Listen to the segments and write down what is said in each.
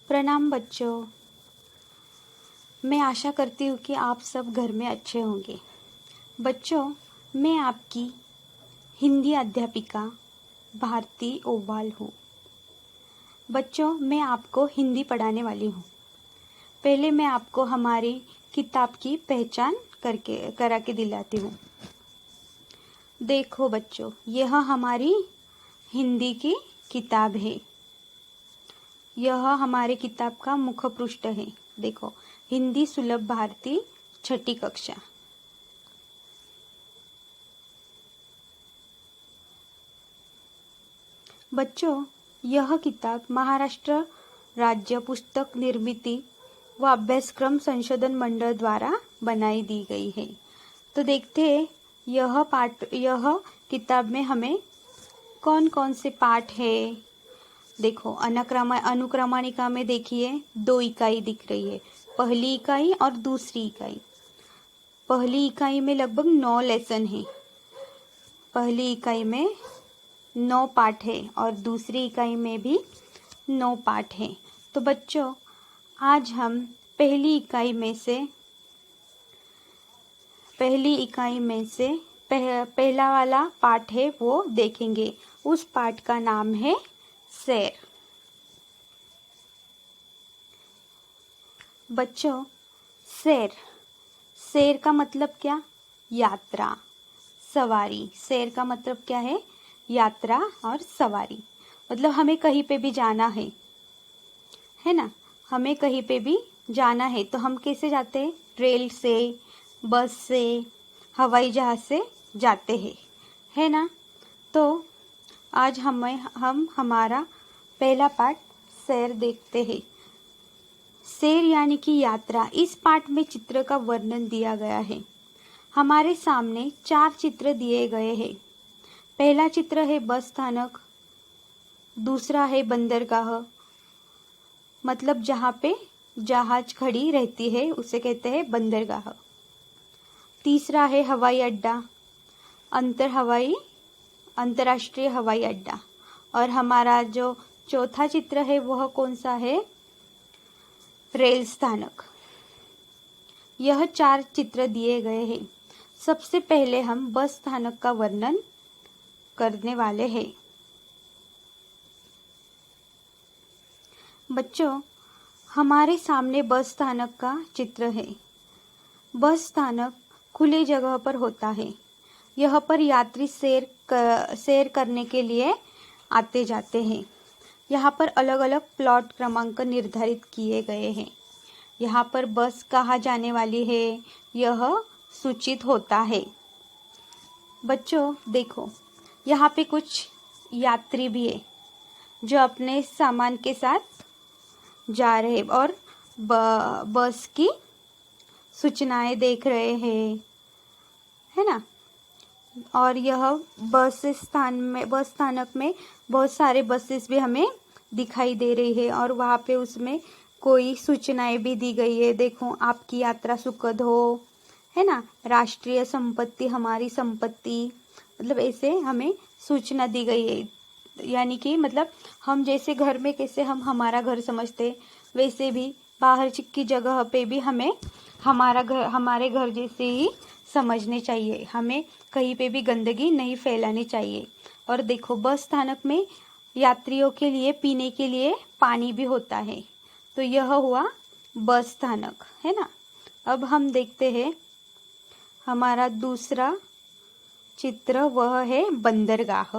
प्रणाम बच्चों। मैं आशा करती हूँ कि आप सब घर में अच्छे होंगे। बच्चों, मैं आपकी हिंदी अध्यापिका भारती ओवाल हूँ। बच्चों, मैं आपको हिंदी पढ़ाने वाली हूँ। पहले मैं आपको हमारी किताब की पहचान करा के दिलाती हूँ। देखो बच्चों, यह हमारी हिंदी की किताब है। यह हमारे किताब का मुख्य पृष्ठ है। देखो, हिंदी सुलभ भारती 6ठी कक्षा। बच्चों, यह किताब महाराष्ट्र राज्य पुस्तक निर्मिति व अभ्यासक्रम संशोधन मंडल द्वारा बनाई दी गई है। तो देखते हैं यह किताब में हमें कौन कौन से पाठ है। देखो, अनुक्रमणिका में देखिए 2 इकाई दिख रही है, पहली इकाई और दूसरी इकाई। पहली इकाई में लगभग 9 लेसन है। पहली इकाई में 9 पाठ है और दूसरी इकाई में भी 9 पाठ है। तो बच्चों, आज हम पहली इकाई में से पहला वाला पाठ है वो देखेंगे। उस पाठ का नाम है सैर। बच्चों, सैर का मतलब क्या? यात्रा, सवारी। सैर का मतलब क्या है? यात्रा और सवारी। मतलब हमें कहीं पे भी जाना है ना? हमें कहीं पे भी जाना है तो हम कैसे जाते हैं? रेल से, बस से, हवाई जहाज से जाते हैं, है ना? तो आज हम हमारा पहला पाठ सैर देखते हैं। सैर यानी कि यात्रा। इस पाठ में चित्र का वर्णन दिया गया है। हमारे सामने 4 चित्र दिए गए हैं। पहला चित्र है बस स्थानक, दूसरा है बंदरगाह, मतलब जहाँ पे जहाज खड़ी रहती है उसे कहते हैं बंदरगाह। तीसरा है हवाई अड्डा, अंतर्राष्ट्रीय हवाई अड्डा। और हमारा जो चौथा चित्र है वह कौन सा है? रेल स्थानक। यह 4 चित्र दिए गए हैं। सबसे पहले हम बस स्थानक का वर्णन करने वाले हैं। बच्चों, हमारे सामने बस स्थानक का चित्र है। बस स्थानक खुली जगह पर होता है। यह पर यात्री सैर करने के लिए आते जाते हैं। यहाँ पर अलग अलग प्लॉट क्रमांक निर्धारित किए गए हैं। यहाँ पर बस कहाँ जाने वाली है यह सूचित होता है। बच्चों देखो, यहाँ पे कुछ यात्री भी है जो अपने सामान के साथ जा रहे हैं और बस की सूचनाएं देख रहे हैं, है ना? और यह बस स्थानक में बहुत सारे बसेस भी हमें दिखाई दे रही है और वहाँ पे उसमें कोई सूचनाएं भी दी गई है। देखो, आपकी यात्रा सुखद हो, है ना? राष्ट्रीय संपत्ति हमारी संपत्ति, मतलब ऐसे हमें सूचना दी गई है। यानी कि मतलब हम जैसे घर में कैसे हम हमारा घर समझते, वैसे भी बाहर की जगह पे भी हमें हमारे घर जैसे ही समझने चाहिए। हमें कहीं पे भी गंदगी नहीं फैलानी चाहिए। और देखो, बस स्थानक में यात्रियों के लिए पीने के लिए पानी भी होता है। तो यह हुआ बस स्थानक, है ना? अब हम देखते हैं हमारा दूसरा चित्र, वह है बंदरगाह।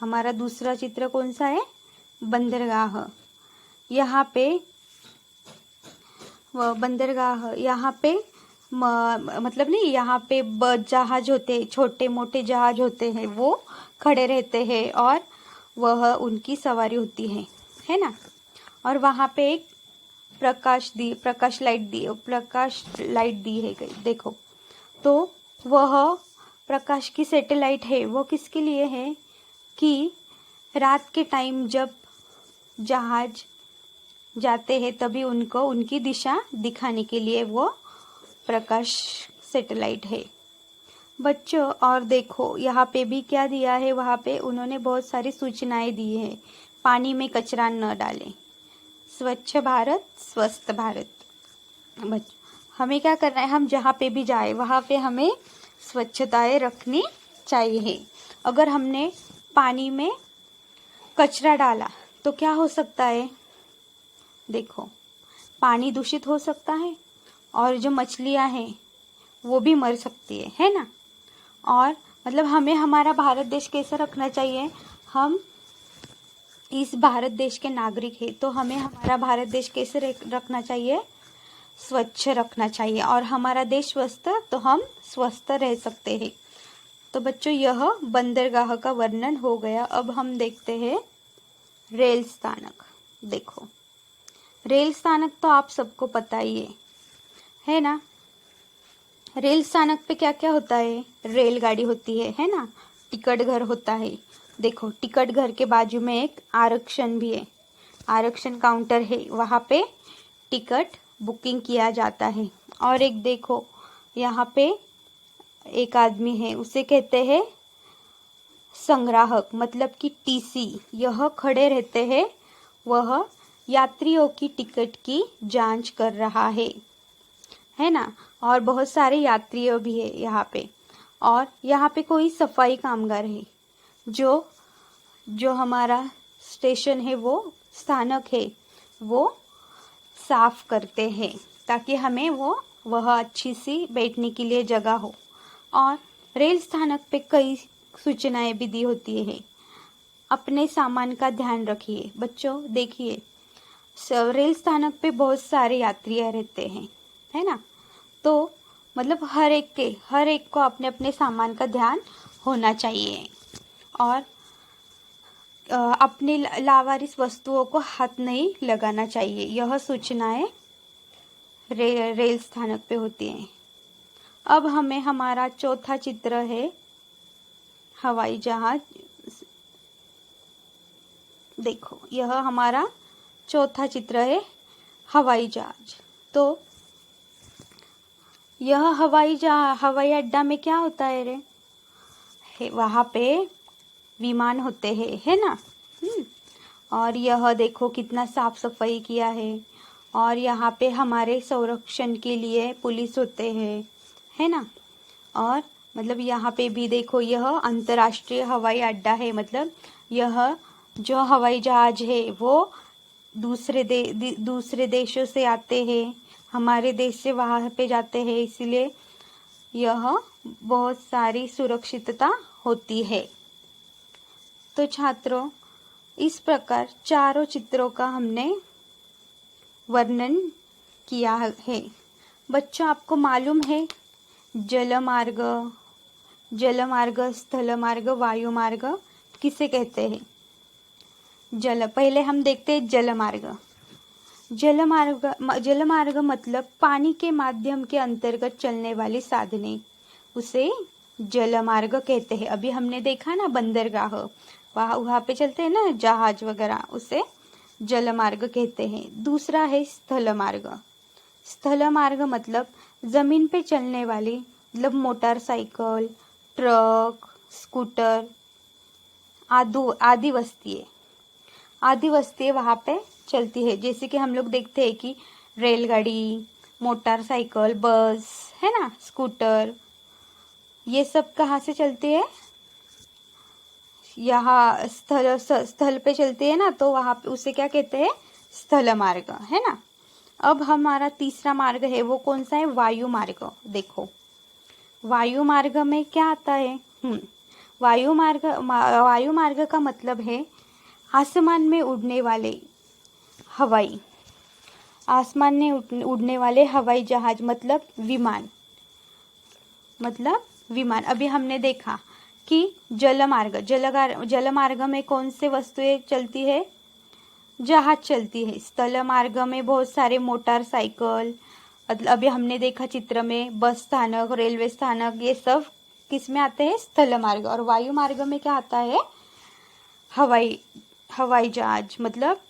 हमारा दूसरा चित्र कौन सा है? बंदरगाह। यहाँ पे बंदरगाह, यहाँ पे मतलब नहीं, यहाँ पे जहाज होते, छोटे मोटे जहाज होते हैं, वो खड़े रहते हैं और वह उनकी सवारी होती है ना? और वहाँ पे एक प्रकाश लाइट दी है गई। देखो, तो वह प्रकाश की सैटेलाइट है, वो किसके लिए है? कि रात के टाइम जब जहाज जाते हैं तभी उनको उनकी दिशा दिखाने के लिए वो प्रकाश सैटेलाइट है। बच्चों, और देखो यहाँ पे भी क्या दिया है, वहाँ पे उन्होंने बहुत सारी सूचनाएं दी है। पानी में कचरा न डालें, स्वच्छ भारत स्वस्थ भारत। बच्चों, हमें क्या करना है, हम जहाँ पे भी जाए वहाँ पे हमें स्वच्छताएं रखनी चाहिए। अगर हमने पानी में कचरा डाला तो क्या हो सकता है, देखो पानी दूषित हो सकता है और जो मछलियां हैं वो भी मर सकती है ना। और मतलब हमें हमारा भारत देश कैसा रखना चाहिए, हम इस भारत देश के नागरिक हैं तो हमें हमारा भारत देश कैसे रखना चाहिए, स्वच्छ रखना चाहिए। और हमारा देश स्वस्थ तो हम स्वस्थ रह सकते हैं। तो बच्चों, यह बंदरगाह का वर्णन हो गया। अब हम देखते हैं रेल स्थानक। देखो रेल स्थानक तो आप सबको पता ही है ना। रेल स्थानक पे क्या क्या होता है, रेलगाड़ी होती है ना, टिकट घर होता है। देखो टिकट घर के बाजू में एक आरक्षण भी है, आरक्षण काउंटर है, वहाँ पे टिकट बुकिंग किया जाता है। और एक देखो यहाँ पे एक आदमी है, उसे कहते हैं संग्राहक, मतलब कि टीसी। यह खड़े रहते हैं, वह यात्रियों की टिकट की जांच कर रहा है ना। और बहुत सारे यात्रियों भी है यहाँ पे। और यहाँ पे कोई सफाई कामगार है जो हमारा स्टेशन है, वो स्थानक है, वो साफ करते हैं ताकि हमें वह अच्छी सी बैठने के लिए जगह हो। और रेल स्थानक पे कई सूचनाएं भी दी होती है। अपने सामान का ध्यान रखिए। बच्चों देखिए, रेल स्थानक पे बहुत सारे यात्री रहते हैं, है ना। तो मतलब हर एक को अपने अपने सामान का ध्यान होना चाहिए। और अपने लावारिस वस्तुओं को हाथ नहीं लगाना चाहिए। यह सूचनाएं रेल स्थानक पे होती हैं। अब हमें हमारा चौथा चित्र है हवाई जहाज। देखो यह हमारा चौथा चित्र है हवाई जहाज। तो यह हवाई अड्डा में क्या होता है रे, वहाँ पे विमान होते हैं, है ना। और यह देखो कितना साफ सफाई किया है। और यहाँ पे हमारे संरक्षण के लिए पुलिस होते हैं, है ना। और मतलब यहाँ पे भी देखो, यह अंतर्राष्ट्रीय हवाई अड्डा है। मतलब यह जो हवाई जहाज है वो दूसरे देशों से आते हैं, हमारे देश से वहाँ पे जाते हैं, इसलिए यह बहुत सारी सुरक्षितता होती है। तो छात्रों, इस प्रकार चारों चित्रों का हमने वर्णन किया है। बच्चों, आपको मालूम है जलमार्ग, स्थलमार्ग, वायुमार्ग किसे कहते हैं? पहले हम देखते हैं जलमार्ग। जलमार्ग मतलब पानी के माध्यम के अंतर्गत चलने वाली साधने, उसे जलमार्ग कहते हैं। अभी हमने देखा ना बंदरगाह, वहाँ पे चलते हैं ना जहाज वगैरह, उसे जलमार्ग कहते हैं। दूसरा है स्थलमार्ग। स्थलमार्ग मतलब जमीन पे चलने वाली, मतलब मोटरसाइकिल, ट्रक, स्कूटर आदि वस्तुएं वहाँ पे चलती है। जैसे कि हम लोग देखते हैं कि रेलगाड़ी, मोटरसाइकिल, बस, है ना, स्कूटर, ये सब कहाँ से चलती है? यहाँ स्थल पे चलती है ना, तो वहाँ पे उसे क्या कहते हैं? स्थल मार्ग, है ना। अब हमारा तीसरा मार्ग है, वो कौन सा है? वायु मार्ग। देखो वायु मार्ग में क्या आता है? वायु मार्ग का मतलब है आसमान में उड़ने वाले हवाई जहाज, मतलब विमान। अभी हमने देखा कि जलमार्ग में कौन से वस्तुएं चलती है? जहाज चलती है। स्थल मार्ग में बहुत सारे मोटरसाइकिल, मतलब अभी हमने देखा चित्र में बस स्थानक, रेलवे स्थानक, ये सब किस में आते हैं? स्थल मार्ग। और वायु मार्ग में क्या आता है? हवाई जहाज, मतलब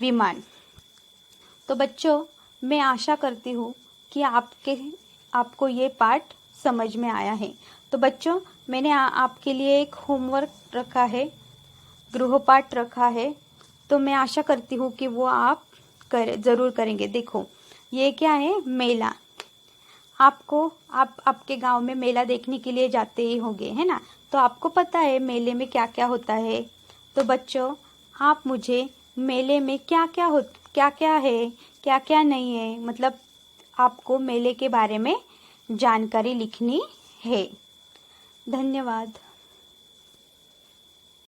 विमान। तो बच्चों, मैं आशा करती हूँ कि आपको ये पाठ समझ में आया है। तो बच्चों, मैंने आपके लिए एक होमवर्क रखा है, गृहपाठ रखा है। तो मैं आशा करती हूँ कि वो आप ज़रूर करेंगे। देखो ये क्या है, मेला। आपके गांव में मेला देखने के लिए जाते ही होंगे, है ना। तो आपको पता है मेले में क्या क्या होता है। तो बच्चों, आप मुझे मेले में क्या क्या है, क्या क्या नहीं है, मतलब आपको मेले के बारे में जानकारी लिखनी है। धन्यवाद।